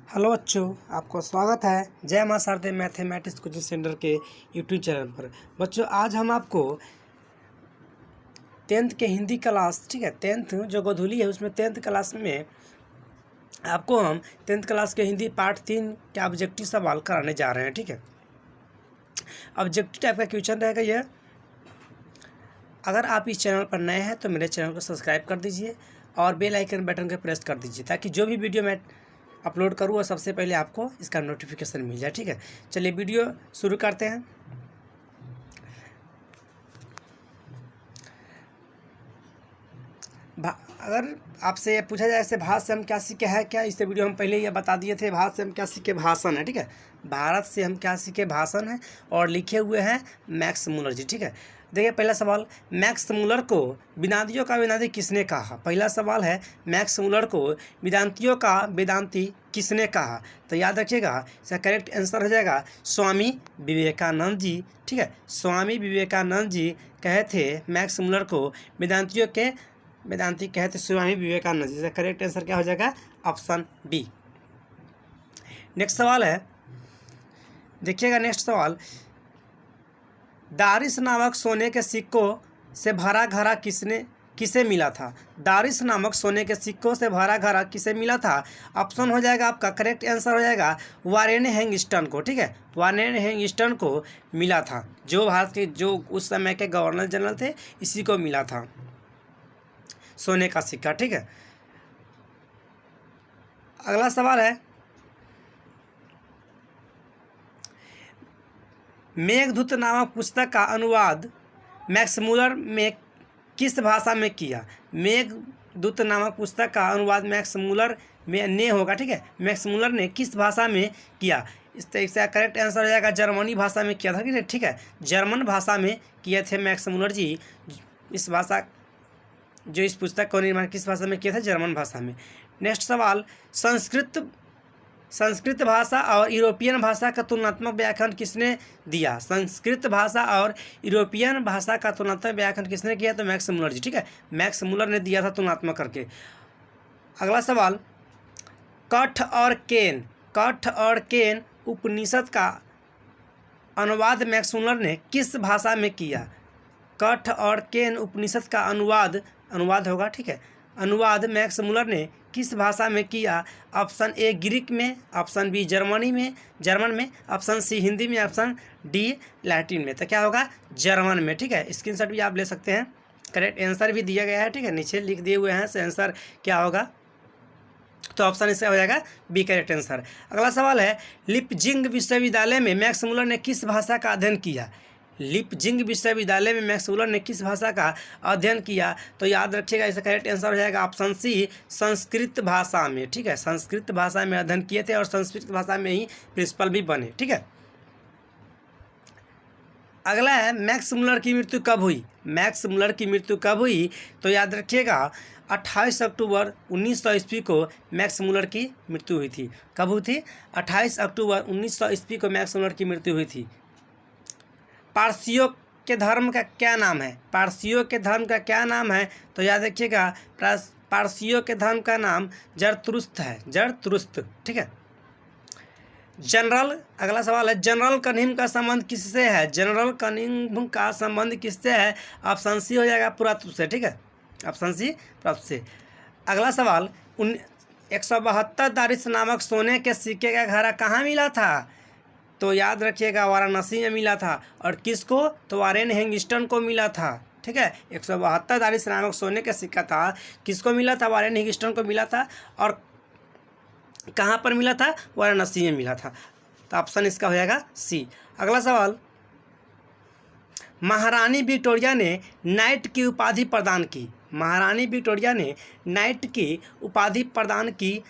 Hello बच्चों, आपको स्वागत है जय मां शारदे मैथमेटिक्स कोचिंग सेंटर के यूट्यूब चैनल पर। बच्चों, आज हम आपको 10th के हिंदी क्लास, ठीक है, 10th जो गोधूली है उसमें 10th क्लास में आपको हम 10th क्लास के हिंदी पार्ट 3 के ऑब्जेक्टिव सवाल कराने जा रहे हैं। ठीक है, ऑब्जेक्टिव टाइप का क्वेश्चन रहेगा यह। अगर आप इस चैनल पर नए हैं तो मेरे चैनल को सब्सक्राइब कर दीजिए और बेल आइकन बटन को प्रेस कर दीजिए ताकि जो भी वीडियो मैं अपलोड करूँ और सबसे पहले आपको इसका नोटिफिकेशन मिल जाए। ठीक है, चलिए वीडियो शुरू करते हैं। अगर आपसे ये पूछा जाए ऐसे भारत से हम क्या सीखे हैं, क्या इस वीडियो हम पहले ये बता दिए थे। भारत से हम क्या सीखे, भाषण है। ठीक है, भारत से हम क्या सीखे, भाषण है और लिखे हुए हैं मैक्स मूलर जी। ठीक है, देखिए पहला सवाल, मैक्स मूलर को वेदांतियों का वेदांती किसने कहा। पहला सवाल है, मैक्स मूलर को वेदांतियों का वेदांती किसने कहा। तो याद रखिएगा, इसका करेक्ट आंसर हो जाएगा स्वामी विवेकानंद जी। ठीक है, स्वामी विवेकानंद जी कहे थे मैक्स मूलर को वेदांतियों के वेदांती कहे थे स्वामी विवेकानंद जी। इसका करेक्ट आंसर क्या हो जाएगा, ऑप्शन बी। नेक्स्ट सवाल है, देखिएगा नेक्स्ट सवाल, दारिस नामक सोने के सिक्कों से भरा घड़ा किसे मिला था। दारिस नामक सोने के सिक्कों से भरा घड़ा किसे मिला था। ऑप्शन हो जाएगा आपका, करेक्ट आंसर हो जाएगा वारेन हेंगिस्टन को। ठीक है, वारेन हेंगिस्टन को मिला था, जो भारत के जो उस समय के गवर्नर जनरल थे, इसी को मिला था सोने का सिक्का। ठीक है, अगला सवाल है, मेघदूत नामक पुस्तक का अनुवाद मैक्स मूलर में किस भाषा में किया। मेघदूत नामक पुस्तक का अनुवाद मैक्स मूलर में ने होगा। ठीक है, मैक्स मूलर ने किस भाषा में किया। इस तरीके से करेक्ट आंसर हो जाएगा जर्मनी भाषा में किया था। ठीक है, जर्मन भाषा में किए थे मैक्स मूलर जी। इस भाषा जो इस पुस्तक का निर्माण किस भाषा में किया था, जर्मन भाषा में। नेक्स्ट सवाल, संस्कृत भाषा और यूरोपियन भाषा का तुलनात्मक व्याख्यान किसने दिया। संस्कृत भाषा और यूरोपियन भाषा का तुलनात्मक व्याख्यान किसने किया, तो मैक्स मूलर जी। ठीक है, मैक्स मूलर ने दिया था तुलनात्मक करके। अगला सवाल, कठ और केन उपनिषद का अनुवाद मैक्स मूलर ने किस भाषा में किया। कठ और केन उपनिषद का अनुवाद होगा। ठीक है, अनुवाद मैक्स मूलर ने किस भाषा में किया। ऑप्शन ए ग्रीक में, ऑप्शन बी जर्मन में, ऑप्शन सी हिंदी में, ऑप्शन डी लैटिन में। तो क्या होगा, जर्मन में। ठीक है, स्क्रीनशॉट भी आप ले सकते हैं, करेक्ट आंसर भी दिया गया है। ठीक है, नीचे लिख दिए हुए हैं, आंसर क्या होगा, तो ऑप्शन इसका हो जाएगा बी करेक्ट आंसर। अगला सवाल है, लिपजिंग विश्वविद्यालय में मैक्स मूलर ने किस भाषा का अध्ययन किया। लिपजिंग विश्वविद्यालय में मैक्स मूलर ने किस भाषा का अध्ययन किया। तो याद रखिएगा, इसका करेक्ट आंसर हो जाएगा ऑप्शन सी संस्कृत भाषा में। ठीक है, संस्कृत भाषा में अध्ययन किए थे और संस्कृत भाषा में ही प्रिंसिपल भी बने। ठीक है, अगला है, मैक्स मूलर की मृत्यु कब हुई। मैक्स मूलर की मृत्यु कब हुई, तो याद रखिएगा 28 अक्टूबर 1900 ईस्वी को मैक्स मूलर की मृत्यु हुई थी। कब हुई थी, 28 अक्टूबर 1900 ईस्वी को मैक्स मूलर की मृत्यु हुई थी। पारसियों के धर्म का क्या नाम है। पारसियों के धर्म का क्या नाम है, तो याद रखिएगा पारसियों के धर्म का नाम जरतुरुस्त है, जरतुरुस्त। ठीक है, जनरल, अगला सवाल है, जनरल कनिंघम का संबंध किससे है। जनरल कनिंघम का संबंध किससे है। ऑप्शन सी हो जाएगा पुरातत्व से। ठीक है, ऑप्शन सी पुरातत्व से। अगला सवाल, 172 दारिस नामक सोने के सिक्के का घड़ा कहाँ मिला था। तो याद रखिएगा वाराणसी में मिला था। और किसको, तो वारेन हेंगिस्टन को मिला था। ठीक है, 172 दारिस नामक सोने का सिक्का था, किसको मिला था, वारेन हेंगिस्टन को मिला था। और कहाँ पर मिला था, वाराणसी में मिला था। तो ऑप्शन इसका हो जाएगा सी। अगला सवाल, महारानी विक्टोरिया ने नाइट की उपाधि प्रदान की। महारानी विक्टोरिया ने नाइट की उपाधि प्रदान की,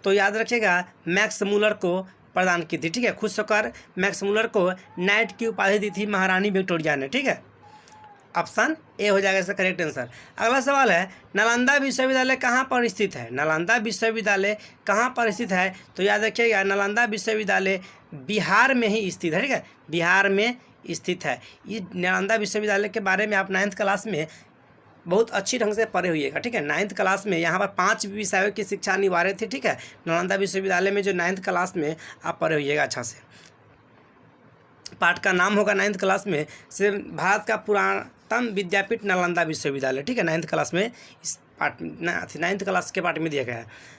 तो याद रखिएगा मैक्स मूलर को प्रदान की थी। ठीक है, खुश होकर मैक्स मूलर को नाइट की उपाधि दी थी महारानी विक्टोरिया ने। ठीक है, ऑप्शन ए हो जाएगा इसका करेक्ट आंसर। अगला सवाल है, नालंदा विश्वविद्यालय कहाँ पर स्थित है। नालंदा विश्वविद्यालय कहाँ पर स्थित है, तो याद रखिएगा नालंदा विश्वविद्यालय बिहार में ही स्थित है। ठीक है, बिहार में स्थित है। ये नालंदा विश्वविद्यालय के बारे में आप 9th क्लास में बहुत अच्छी ढंग से पढ़े हुइएगा, ठीक है। 9th क्लास में यहाँ पर 5 विषयों की शिक्षा अनिवार्य थी, ठीक है। नालंदा विश्वविद्यालय में जो 9th क्लास में आप पढ़े हुइएगा अच्छा से। पाठ का नाम होगा 9th क्लास में से भारत का पुरातन विद्यापीठ नालंदा विश्वविद्यालय, ठीक है। 9th क्लास में इस पाठ 9th क्लास के पाठ में दिया गया है।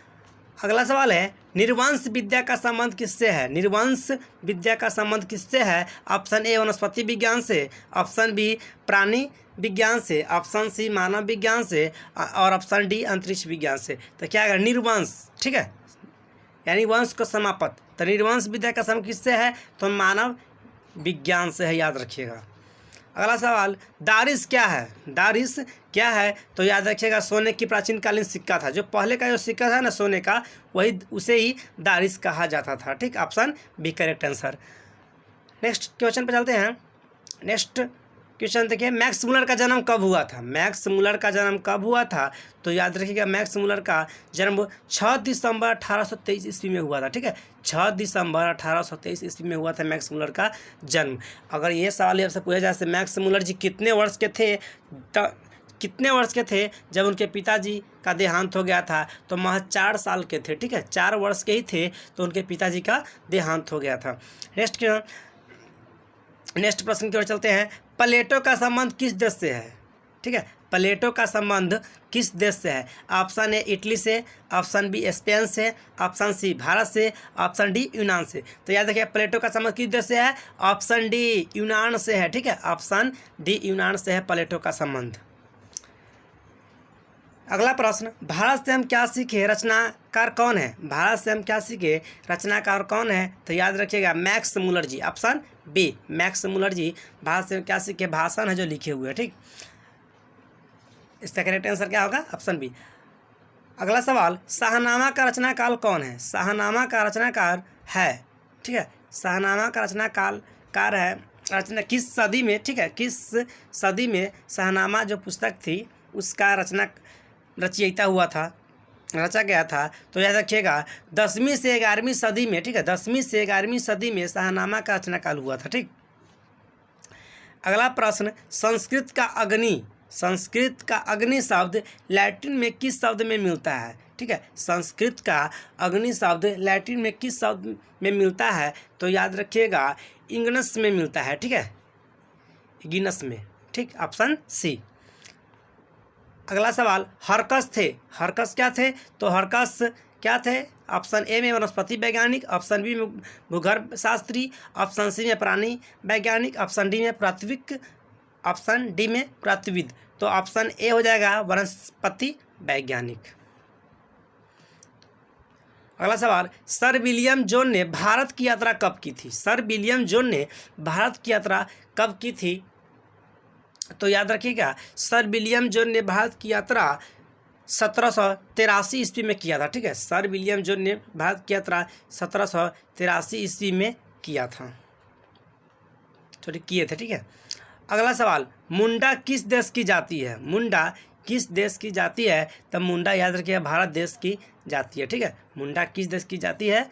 अगला सवाल है, निर्वंश विद्या का संबंध किससे है? निर्वंश विद्या का संबंध किससे है? ऑप्शन ए वनस्पति विज्ञान से, ऑप्शन बी प्राणी विज्ञान से, ऑप्शन सी मानव विज्ञान से और ऑप्शन डी अंतरिक्ष विज्ञान से। तो क्या है? निर्वंश, ठीक है, यानी वंश को समाप्त। तो निर्वंश विद्या का संबंध किससे है? तो मानव विज्ञान से है, याद रखिएगा। अगला सवाल, दारिस क्या है? दारिस क्या है? तो याद रखिएगा सोने की प्राचीन कालीन सिक्का था। जो पहले का जो सिक्का था ना सोने का, वही उसे ही दारिस कहा जाता था, ठीक। Option B correct answer. Next question पर चलते हैं। नेक्स्ट क्वेश्चन देखिए, मैक्स मूलर का जन्म कब हुआ था? मैक्स मूलर का जन्म कब हुआ था? तो याद रखिएगा मैक्स मूलर का जन्म 6 दिसंबर 1823 ईस्वी में हुआ था, ठीक है। 6 दिसंबर 1823 ईस्वी में हुआ था मैक्स मूलर का जन्म। अगर ये सवाल आपसे पूछा जाए मैक्स मूलर जी कितने वर्ष के थे, कितने वर्ष के थे जब उनके पिताजी का देहांत हो गया था? तो महज 4 साल के थे, ठीक है। 4 वर्ष के ही थे तो उनके पिताजी का देहांत हो गया था। नेक्स्ट प्रश्न की ओर चलते हैं। प्लेटो का संबंध किस देश से है? ठीक है, प्लेटो का संबंध किस देश से है? ऑप्शन ए इटली से, ऑप्शन बी स्पेन से, ऑप्शन सी भारत से, ऑप्शन डी यूनान से। तो याद रखिए प्लेटो का संबंध किस देश से है? ऑप्शन डी यूनान से है, ठीक है। ऑप्शन डी यूनान से है प्लेटो का संबंध। अगला प्रश्न, भारत से हम क्या सीखे रचनाकार कौन है? भारत से हम क्या सीखे रचनाकार कौन है? तो याद रखिएगा मैक्स मूलर जी, ऑप्शन बी मैक्स मूलर जी भारत से क्या सीखे? भाषण है जो लिखे हुए हैं, ठीक। इसका करेक्ट आंसर क्या होगा? Option B. अगला सवाल, शाहनामा का रचनाकाल कौन है? शाहनामा का रचनाकार है, ठीक है। शाहनामा का रचनाकार है, रचना किस सदी में, ठीक है, किस सदी में शाहनामा जो पुस्तक थी उसका रचयिता हुआ था, रचा गया था? तो याद रखिएगा 10वीं से 11वीं सदी में, ठीक है। 10वीं से 11वीं सदी में शाहनामा का रचनाकाल हुआ था, ठीक। अगला प्रश्न, संस्कृत का अग्नि शब्द लैटिन में किस शब्द में मिलता है? ठीक है, संस्कृत का अग्नि शब्द लैटिन में किस शब्द में मिलता है? तो याद रखिएगा इग्नस में मिलता है, ठीक है, इग्नस में, ठीक। Option C. अगला सवाल, हरकस क्या थे? तो हरकस क्या थे? ऑप्शन ए में वनस्पति वैज्ञानिक, ऑप्शन बी में भूगर्भ शास्त्री, ऑप्शन सी में प्राणी वैज्ञानिक, ऑप्शन डी में प्राथमिक, ऑप्शन डी में प्राथविद। तो ऑप्शन ए हो जाएगा वनस्पति वैज्ञानिक। अगला सवाल, सर विलियम जोन ने भारत की यात्रा कब की थी? सर विलियम जोन ने भारत की यात्रा कब की थी? तो याद रखिएगा सर विलियम जोन ने भारत की यात्रा 1783 ईस्वी में किया था, ठीक है। सर विलियम जोन ने भारत की यात्रा 1783 ईस्वी में किया था, किए थे, ठीक है। अगला सवाल, मुंडा किस देश की जाति है? मुंडा किस देश की जाति है? तब मुंडा याद रखिएगा भारत देश की जाति है, ठीक है। मुंडा किस देश की जाति है?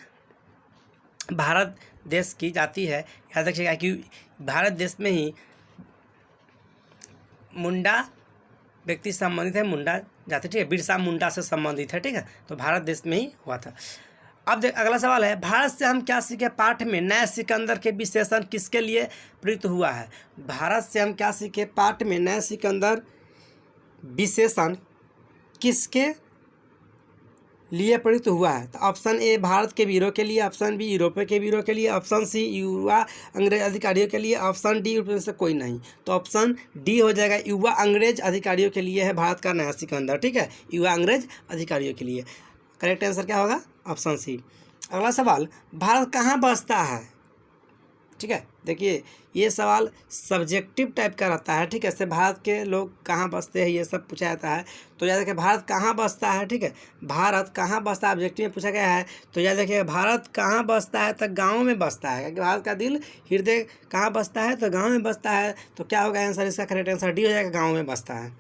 भारत देश की जाति है। याद रखिएगा कि भारत देश में ही मुंडा व्यक्ति संबंधित है, मुंडा जाति, ठीक है, बिरसा मुंडा से संबंधित है, ठीक है। तो भारत देश में ही हुआ था। अब अगला सवाल है, भारत से हम क्या सीखे पाठ में नए सिकंदर के विशेषण किसके लिए प्रयुक्त हुआ है? भारत से हम क्या सीखे पाठ में नए सिकंदर विशेषण किसके लिए प्रयुक्त हुआ है? तो ऑप्शन ए भारत के वीरों के लिए, ऑप्शन बी यूरोप के वीरों के लिए, ऑप्शन सी युवा अंग्रेज अधिकारियों के लिए, ऑप्शन डी में से कोई नहीं। तो ऑप्शन डी हो जाएगा युवा अंग्रेज अधिकारियों के लिए है भारत का नया सिकंदर, ठीक है, युवा अंग्रेज अधिकारियों के लिए। करेक्ट आंसर क्या होगा? Option C. अगला सवाल, भारत कहाँ बसता है? ठीक है, देखिए ये सवाल सब्जेक्टिव टाइप का रहता है, ठीक है। जैसे भारत के लोग कहाँ बसते हैं ये सब पूछा जाता है। तो याद रखिए भारत कहाँ बसता है, ठीक है, भारत कहाँ बसता है ऑब्जेक्टिव में पूछा गया है। तो याद रखिए भारत कहाँ बसता है? तो गाँव में बसता है, क्योंकि भारत का दिल हृदय कहाँ बसता है? तो गाँव में बसता है। तो क्या होगा आंसर? इसका करेक्ट आंसर डी हो जाएगा, गाँव में बसता है।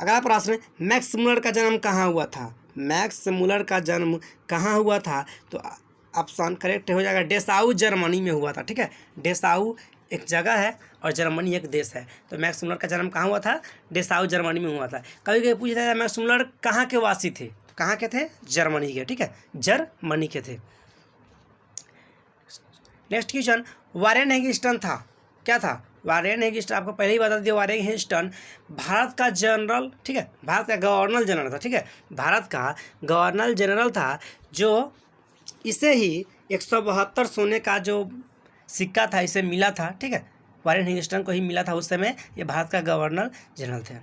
अगला प्रश्न, मैक्स मूलर का जन्म कहाँ हुआ था? मैक्स मूलर का जन्म कहाँ हुआ था? तो ऑप्शन करेक्ट हो जाएगा डेसाऊ जर्मनी में हुआ था, ठीक है। डेसाऊ एक जगह है और जर्मनी एक देश है। तो मैक्स मुलर का जन्म कहाँ हुआ था? डेसाउ जर्मनी में हुआ था। कभी कभी पूछा जाता है मैक्स मुलर कहाँ के वासी थे? तो कहाँ के थे? जर्मनी के, ठीक है, जर्मनी के थे। नेक्स्ट क्वेश्चन, वारेन हेगिस्टन था, क्या था? वारेन हेगिस्टन, आपको पहले ही बता दिया, वारेन हेगिस्टन भारत का जनरल, ठीक है, भारत का गवर्नर जनरल था, ठीक है, भारत का गवर्नर जनरल था, जो इसे ही 172 सोने का जो सिक्का था इसे मिला था, ठीक है, वारेन हेगिस्टन को ही मिला था उस समय, ये भारत का गवर्नर जनरल थे।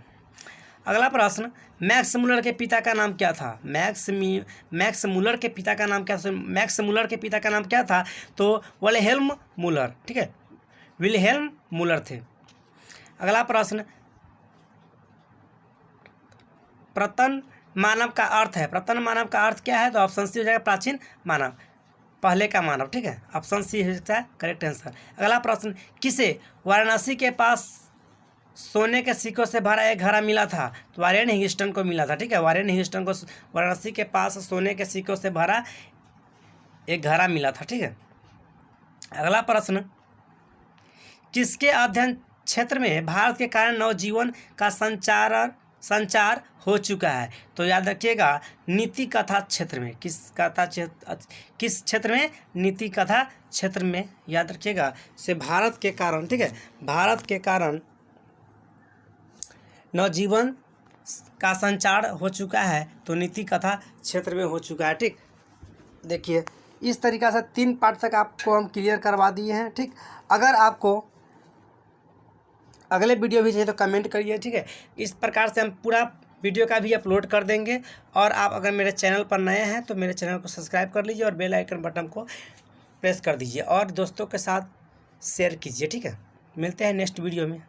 अगला प्रश्न, मैक्स मुलर के पिता का नाम क्या था? मैक्स मुलर के पिता का नाम क्या था? मैक्स मुलर के पिता का नाम क्या था? तो विल्हेल्म मुलर, ठीक है, विल्हेल्म मुलर थे। अगला प्रश्न, प्रतन मानव का अर्थ है, प्रतन मानव का अर्थ क्या है? तो ऑप्शन सी हो जाएगा प्राचीन मानव, पहले का मानव, ठीक है, ऑप्शन सी हो सकता है करेक्ट आंसर। अगला प्रश्न, किसे वाराणसी के पास सोने के सिक्कों से भरा एक घड़ा मिला था? तो वारेन हेगिस्टन को मिला था, ठीक है, वारेन हेगिस्टन को वाराणसी के पास सोने के सिक्कों से भरा एक घड़ा मिला था, ठीक है। अगला प्रश्न, किसके अध्ययन क्षेत्र में भारत के कारण नवजीवन का संचार हो चुका है? तो याद रखिएगा नीति कथा क्षेत्र में, किस क्षेत्र में? नीति कथा क्षेत्र में, याद रखिएगा, से भारत के कारण, ठीक है, भारत के कारण नवजीवन का संचार हो चुका है, तो नीति कथा क्षेत्र में हो चुका है, ठीक। देखिए इस तरीक़ा से 3 पार्ट तक आपको हम क्लियर करवा दिए हैं, ठीक। अगर आपको अगले वीडियो भी चाहिए तो कमेंट करिए, ठीक है। इस प्रकार से हम पूरा वीडियो का भी अपलोड कर देंगे। और आप अगर मेरे चैनल पर नए हैं तो मेरे चैनल को सब्सक्राइब कर लीजिए और बेल आइकन बटन को प्रेस कर दीजिए और दोस्तों के साथ शेयर कीजिए, ठीक है। मिलते हैं नेक्स्ट वीडियो में।